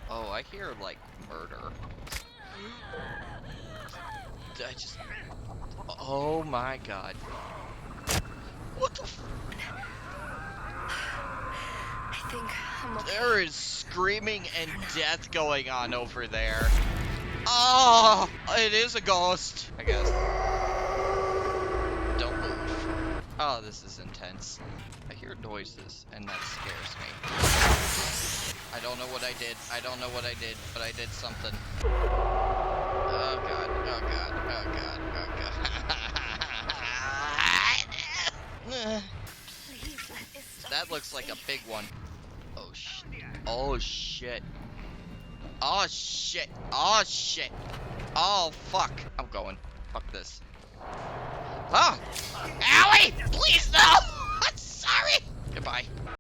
Oh, I hear, like, murder. I just... Oh my god. What the f- I think I'm okay. There is screaming and death going on over there. Oh, it is a ghost. I guess. Don't move. Oh, this is intense. I hear noises, and that scares me. I don't know what I did. I don't know what I did, but I did something. Oh god, oh god, oh god, oh god. Please let this stuff That be looks like a safe. big one. Oh shit. Oh shit. Oh shit. Oh shit. Oh fuck. I'm going. Fuck this. Ah! Owie! Please no! I'm sorry! Goodbye.